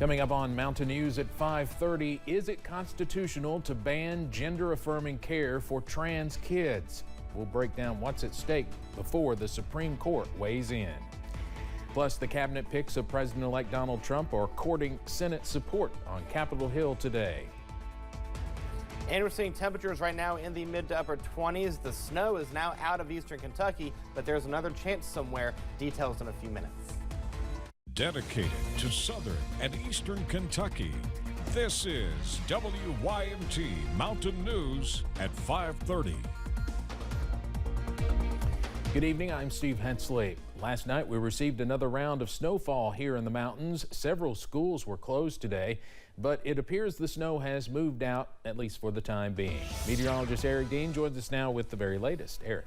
Coming up on Mountain News at 5:30, is it constitutional to ban gender-affirming care for trans kids? We'll break down what's at stake before the Supreme Court weighs in. Plus, the cabinet picks of President-elect Donald Trump are courting Senate support on Capitol Hill today. And we're seeing temperatures right now in the mid to upper 20s. The snow is now out of eastern Kentucky, but there's another chance somewhere. Details in a few minutes. Dedicated to southern and eastern Kentucky, this is WYMT Mountain News at 5:30. Good evening, I'm Steve Hensley. Last night we received another round of snowfall here in the mountains. Several schools were closed today, but it appears the snow has moved out, at least for the time being. Meteorologist Eric Dean joins us now with the very latest. Eric.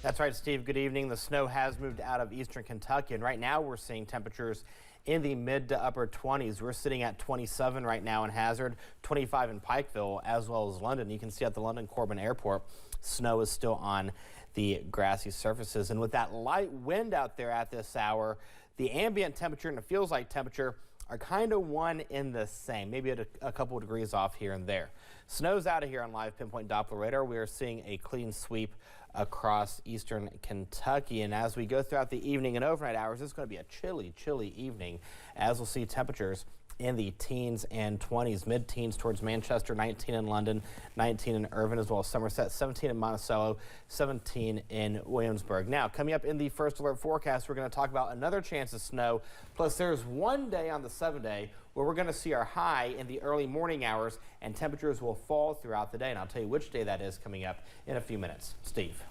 That's right, Steve. Good evening. The snow has moved out of eastern Kentucky, and right now we're seeing temperatures in the mid to upper 20s. We're sitting at 27 right now in Hazard, 25 in Pikeville, as well as London. You can see at the London Corbin Airport, snow is still on the grassy surfaces. And with that light wind out there at this hour, the ambient temperature and the feels like temperature are kind of one in the same, maybe at a couple of degrees off here and there. Snow's out of here on live pinpoint Doppler radar. We are seeing a clean sweep across eastern Kentucky. And as we go throughout the evening and overnight hours, it's going to be a chilly evening, as we'll see temperatures in the teens and 20s, mid-teens towards Manchester, 19 in London, 19 in Irvine, as well as Somerset, 17 in Monticello, 17 in Williamsburg. Now, coming up in the first alert forecast, we're going to talk about another chance of snow. Plus, there's one day on the 7-day where we're going to see our high in the early morning hours, and temperatures will fall throughout the day. And I'll tell you which day that is coming up in a few minutes. Steve.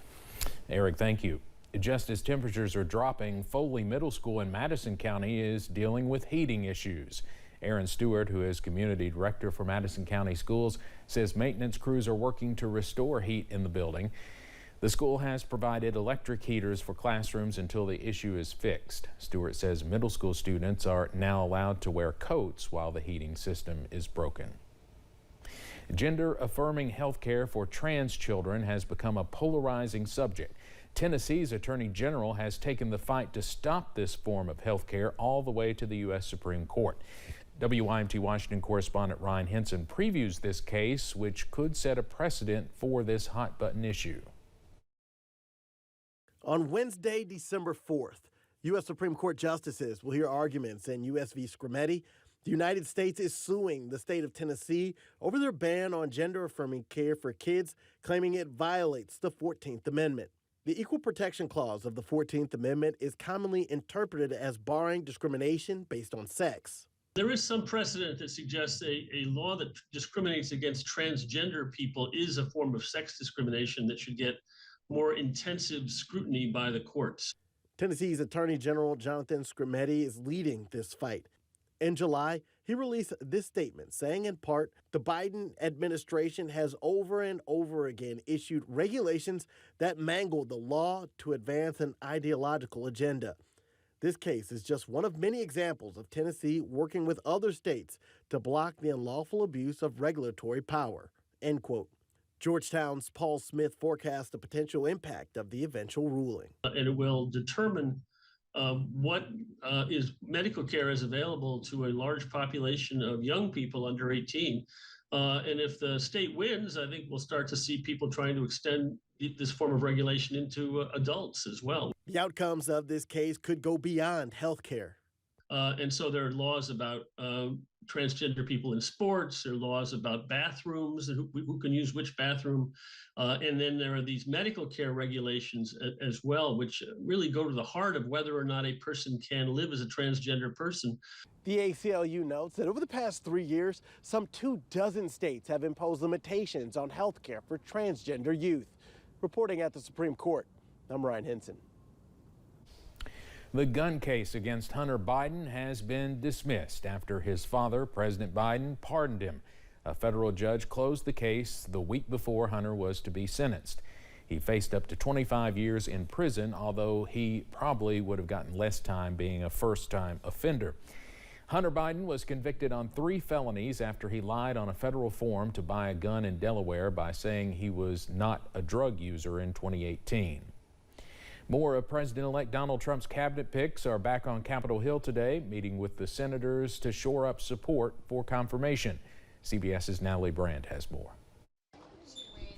Eric, thank you. Just as temperatures are dropping, Foley Middle School in Madison County is dealing with heating issues. Aaron Stewart, who is community director for Madison County Schools, says maintenance crews are working to restore heat in the building. The school has provided electric heaters for classrooms until the issue is fixed. Stewart says middle school students are now allowed to wear coats while the heating system is broken. Gender-affirming health care for trans children has become a polarizing subject. Tennessee's Attorney General has taken the fight to stop this form of health care all the way to the U.S. Supreme Court. WYMT Washington correspondent Ryan Henson previews this case, which could set a precedent for this hot-button issue. On Wednesday, December 4th, U.S. Supreme Court justices will hear arguments in U.S. v. Scrimeti. The United States is suing the state of Tennessee over their ban on gender-affirming care for kids, claiming it violates the 14th Amendment. The Equal Protection Clause of the 14th Amendment is commonly interpreted as barring discrimination based on sex. There is some precedent that suggests a law that discriminates against transgender people is a form of sex discrimination that should get more intensive scrutiny by the courts. Tennessee's Attorney General Jonathan Scrimeti is leading this fight. In July, he released this statement saying, in part, the Biden administration has over and over again issued regulations that mangle the law to advance an ideological agenda. This case is just one of many examples of Tennessee working with other states to block the unlawful abuse of regulatory power, end quote. Georgetown's Paul Smith forecasts the potential impact of the eventual ruling. And it will determine what is medical care is available to a large population of young people under 18. And if the state wins, I think we'll start to see people trying to extend this form of regulation into adults as well. The outcomes of this case could go beyond health care. And so there are laws about transgender people in sports. There are laws about bathrooms, who can use which bathroom. And then there are these medical care regulations as well, which really go to the heart of whether or not a person can live as a transgender person. The ACLU notes that over the past 3 years, some 24 states have imposed limitations on health care for transgender youth. Reporting at the Supreme Court, I'm Ryan Henson. The gun case against Hunter Biden has been dismissed after his father, President Biden, pardoned him. A federal judge closed the case the week before Hunter was to be sentenced. He faced up to 25 years in prison, although he probably would have gotten less time being a first-time offender. Hunter Biden was convicted on 3 felonies after he lied on a federal form to buy a gun in Delaware by saying he was not a drug user in 2018. More of President-elect Donald Trump's cabinet picks are back on Capitol Hill today, meeting with the senators to shore up support for confirmation. CBS's Natalie Brandt has more.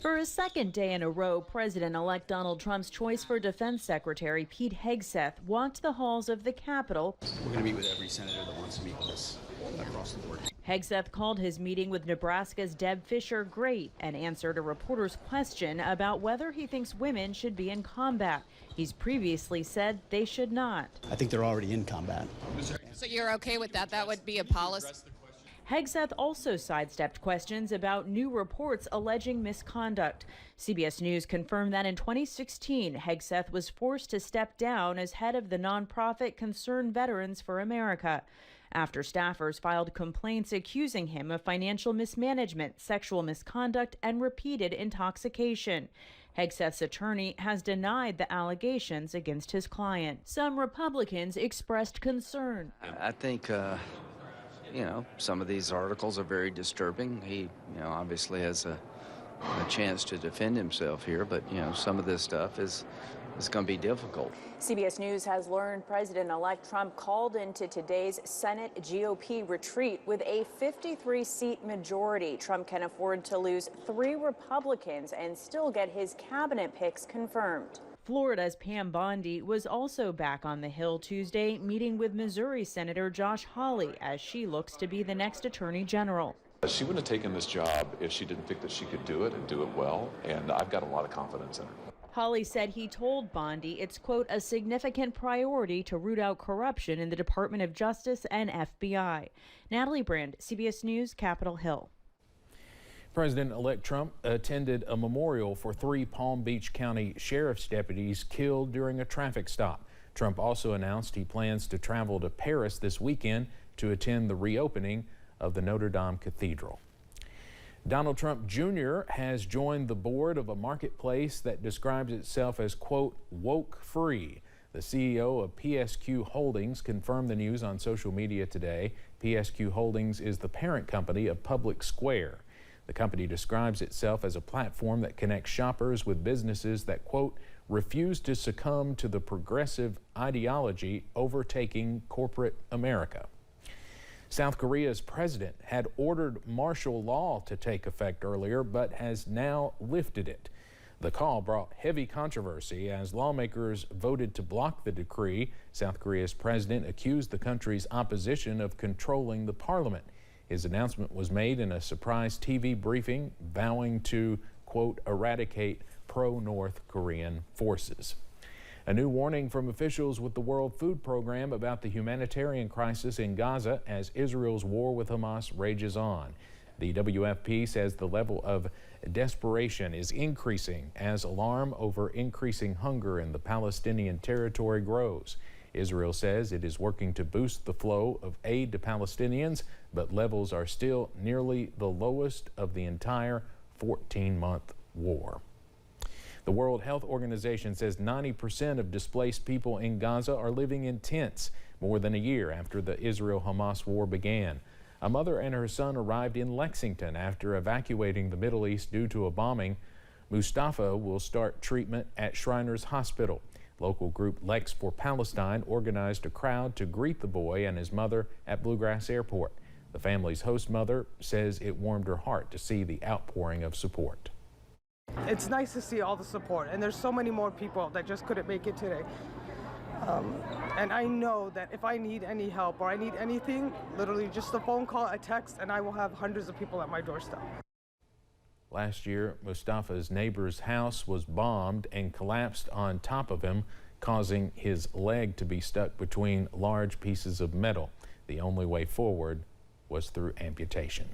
For a second day in a row, President-elect Donald Trump's choice for Defense Secretary Pete Hegseth walked the halls of the Capitol. We're going to meet with every senator that wants to meet with us across the board. Hegseth called his meeting with Nebraska's Deb Fischer great and answered a reporter's question about whether he thinks women should be in combat. He's previously said they should not. I think they're already in combat. So you're okay with that? That would be a policy. Hegseth also sidestepped questions about new reports alleging misconduct. CBS News confirmed that in 2016, Hegseth was forced to step down as head of the nonprofit Concerned Veterans for America after staffers filed complaints accusing him of financial mismanagement, sexual misconduct, and repeated intoxication. Hegseth's attorney has denied the allegations against his client. Some Republicans expressed concern. I think some of these articles are very disturbing. He, obviously has a chance to defend himself here, but, some of this stuff is going to be difficult. CBS News has learned President-elect Trump called into today's Senate GOP retreat with a 53-seat majority. Trump can afford to lose 3 Republicans and still get his cabinet picks confirmed. Florida's Pam Bondi was also back on the Hill Tuesday, meeting with Missouri Senator Josh Hawley as she looks to be the next Attorney General. She wouldn't have taken this job if she didn't think that she could do it and do it well, and I've got a lot of confidence in her. Hawley said he told Bondi it's, quote, a significant priority to root out corruption in the Department of Justice and FBI. Natalie Brandt, CBS News, Capitol Hill. President-elect Trump attended a memorial for 3 Palm Beach County sheriff's deputies killed during a traffic stop. Trump also announced he plans to travel to Paris this weekend to attend the reopening of the Notre Dame Cathedral. Donald Trump Jr. has joined the board of a marketplace that describes itself as, quote, woke free. The CEO of PSQ Holdings confirmed the news on social media today. PSQ Holdings is the parent company of Public Square. The company describes itself as a platform that connects shoppers with businesses that, quote, refuse to succumb to the progressive ideology overtaking corporate America. South Korea's president had ordered martial law to take effect earlier, but has now lifted it. The call brought heavy controversy as lawmakers voted to block the decree. South Korea's president accused the country's opposition of controlling the parliament. His announcement was made in a surprise TV briefing, vowing to, quote, eradicate pro-North Korean forces. A new warning from officials with the World Food Program about the humanitarian crisis in Gaza as Israel's war with Hamas rages on. The WFP says the level of desperation is increasing as alarm over increasing hunger in the Palestinian territory grows. Israel says it is working to boost the flow of aid to Palestinians, but levels are still nearly the lowest of the entire 14-month war. The World Health Organization says 90% of displaced people in Gaza are living in tents more than a year after the Israel-Hamas war began. A mother and her son arrived in Lexington after evacuating the Middle East due to a bombing. Mustafa will start treatment at Shriners Hospital. Local group Lex for Palestine organized a crowd to greet the boy and his mother at Bluegrass Airport. The family's host mother says it warmed her heart to see the outpouring of support. It's nice to see all the support, and there's so many more people that just couldn't make it today. And I know that if I need any help or I need anything, literally just a phone call, a text, and I will have hundreds of people at my doorstep. Last year, Mustafa's neighbor's house was bombed and collapsed on top of him, causing his leg to be stuck between large pieces of metal. The only way forward was through amputation.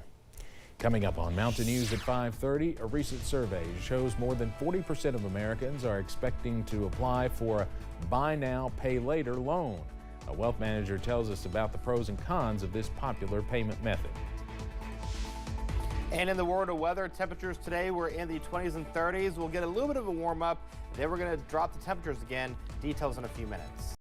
Coming up on Mountain News at 5:30, a recent survey shows more than 40% of Americans are expecting to apply for a buy now, pay later loan. A wealth manager tells us about the pros and cons of this popular payment method. And in the world of weather, temperatures today were in the 20s and 30s. We'll get a little bit of a warm up. Then we're going to drop the temperatures again. Details in a few minutes.